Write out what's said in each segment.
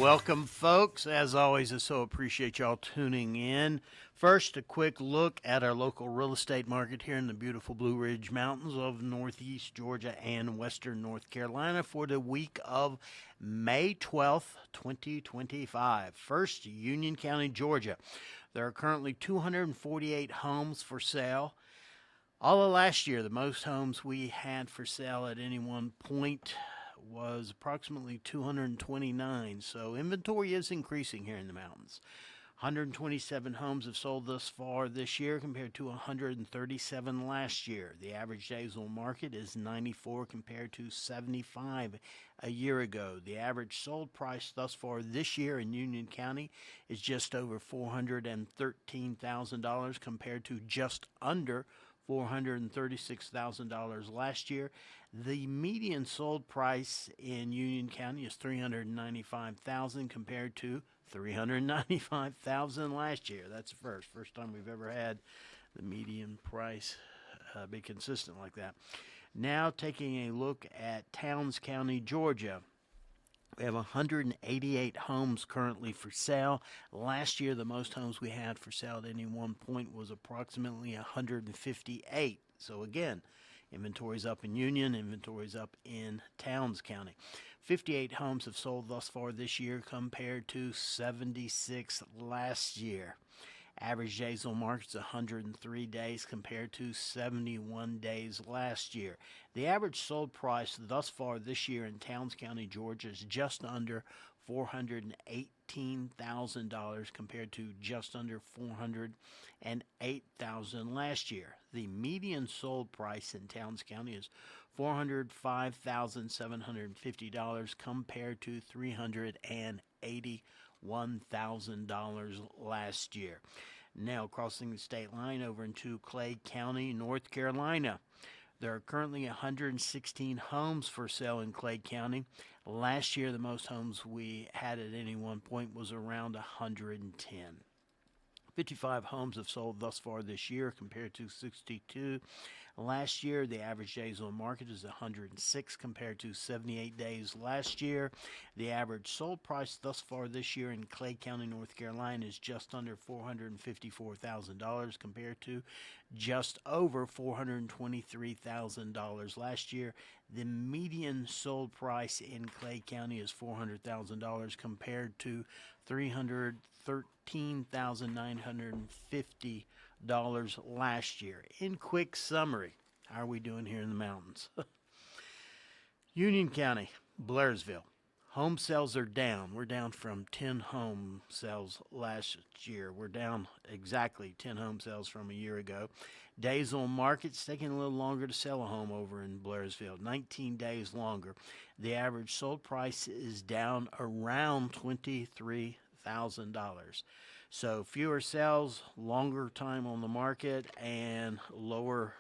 Welcome, folks. As always, I so appreciate y'all tuning in. First, a quick look at our local real estate market here in the beautiful Blue Ridge Mountains of northeast Georgia and western North Carolina for the week of May 12th, 2025. First, Union County, Georgia. There are currently 248 homes for sale. All of last year, the most homes we had for sale at any one point was approximately 229. So inventory is increasing here in the mountains. 127 homes have sold thus far this year compared to 137 last year. The average days on market is 94 compared to 75 a year ago. The average sold price thus far this year in Union County is just over $413,000 compared to just under $436,000 last year. The median sold price in Union County is $395,000 compared to $395,000 last year. That's the first time we've ever had the median price be consistent like that. Now taking a look at Towns County, Georgia. We have 188 homes currently for sale. Last year, the most homes we had for sale at any one point was approximately 158. So again, inventory's up in Union, inventory's up in Towns County. 58 homes have sold thus far this year compared to 76 last year. Average days on market is 103 days compared to 71 days last year. The average sold price thus far this year in Towns County, Georgia is just under $418,000 compared to just under $408,000 last year. The median sold price in Towns County is $405,750 compared to $381,000 last year. Now crossing the state line over into Clay County, North Carolina. There are currently 116 homes for sale in Clay County. Last year, the most homes we had at any one point was around 110. 55 homes have sold thus far this year compared to 62 last year. The average days on market is 106 compared to 78 days last year. The average sold price thus far this year in Clay County, North Carolina is just under $454,000 compared to just over $423,000 last year. The median sold price in Clay County is $400,000 compared to $313,950 last year. In quick summary, how are we doing here in the mountains? Union County, Blairsville. Home sales are down. We're down from 10 home sales last year. We're down exactly 10 home sales from a year ago. Days on market, it's taking a little longer to sell a home over in Blairsville, 19 days longer. The average sold price is down around $23,000. So fewer sales, longer time on the market, and lower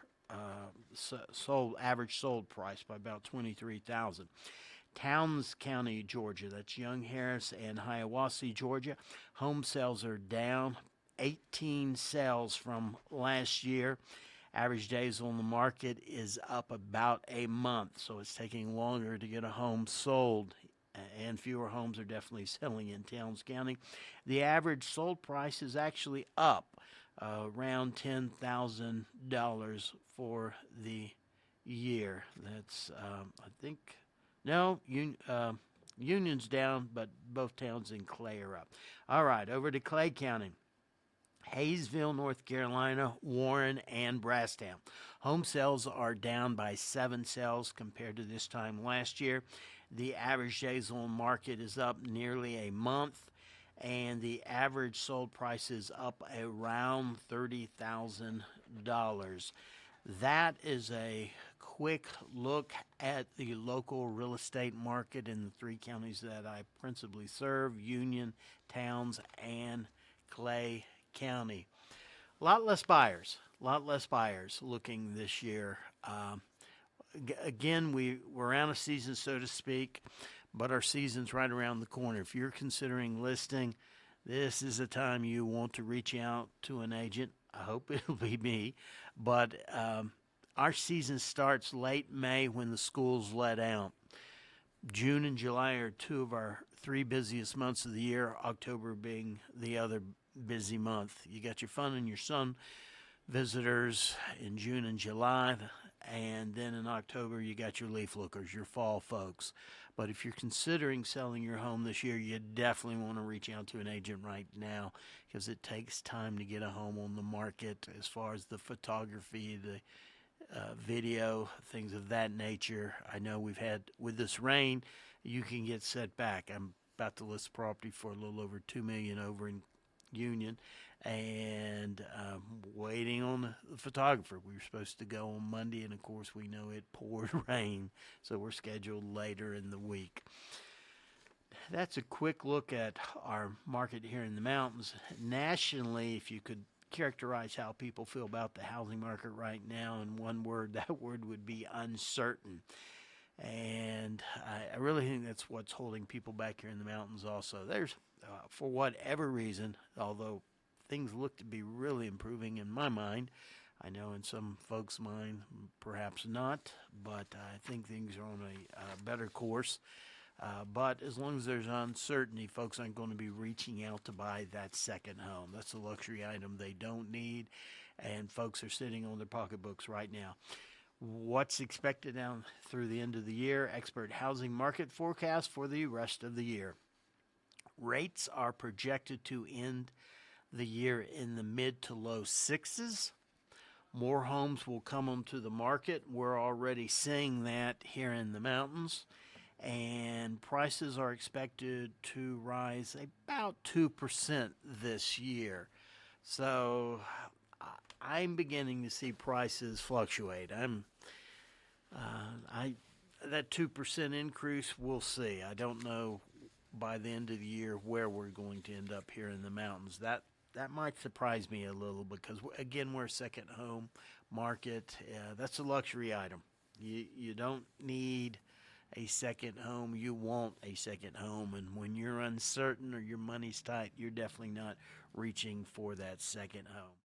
average sold price by about $23,000. Towns County, Georgia, that's Young Harris and Hiawassee, Georgia. Home sales are down 18 sales from last year. Average days on the market is up about a month, so it's taking longer to get a home sold, and fewer homes are definitely selling in Towns County. The average sold price is actually up around $10,000 for the year. That's, I think, no, Union's down, but both Towns and Clay are up. All right, over to Clay County. Hayesville, North Carolina, Warren, and Brasstown. Home sales are down by 7 sales compared to this time last year. The average days on market is up nearly a month, and the average sold price is up around $30,000. That is a quick look at the local real estate market in the 3 counties that I principally serve, Union, Towns, and Clay County. A lot less buyers looking this year. Again, we're on a season, so to speak, but our season's right around the corner. If you're considering listing, this is the time you want to reach out to an agent. I hope it'll be me, but our season starts late May when the schools let out. June and July are 2 of our three busiest months of the year, October being the other busy month. You got your fun and your sun visitors in June and July, and then in October you got your leaf lookers, your fall folks. But if you're considering selling your home this year, you definitely want to reach out to an agent right now, because it takes time to get a home on the market as far as the photography, the video, things of that nature. I know we've had, with this rain, you can get set back. I'm about to list property for a little over $2 million over in Union, and waiting on the photographer. We were supposed to go on Monday, and of course we know it poured rain, so we're scheduled later in the week. That's a quick look at our market here in the mountains. Nationally, if you could characterize how people feel about the housing market right now in one word, that word would be uncertain. And I really think that's what's holding people back here in the mountains also. There's, for whatever reason, although things look to be really improving in my mind, I know in some folks' mind perhaps not, but I think things are on a better course. But as long as there's uncertainty, folks aren't going to be reaching out to buy that second home. That's a luxury item they don't need, and folks are sitting on their pocketbooks right now. What's expected down through the end of the year? Expert housing market forecast for the rest of the year. Rates are projected to end the year in the mid to low sixes. More homes will come onto the market. We're already seeing that here in the mountains. And prices are expected to rise about 2% this year. So I'm beginning to see prices fluctuate. That 2% increase, we'll see. I don't know by the end of the year where we're going to end up here in the mountains. That might surprise me a little, because again, we're a second home market. That's a luxury item. You don't need a second home. You want a second home, and when you're uncertain or your money's tight, you're definitely not reaching for that second home.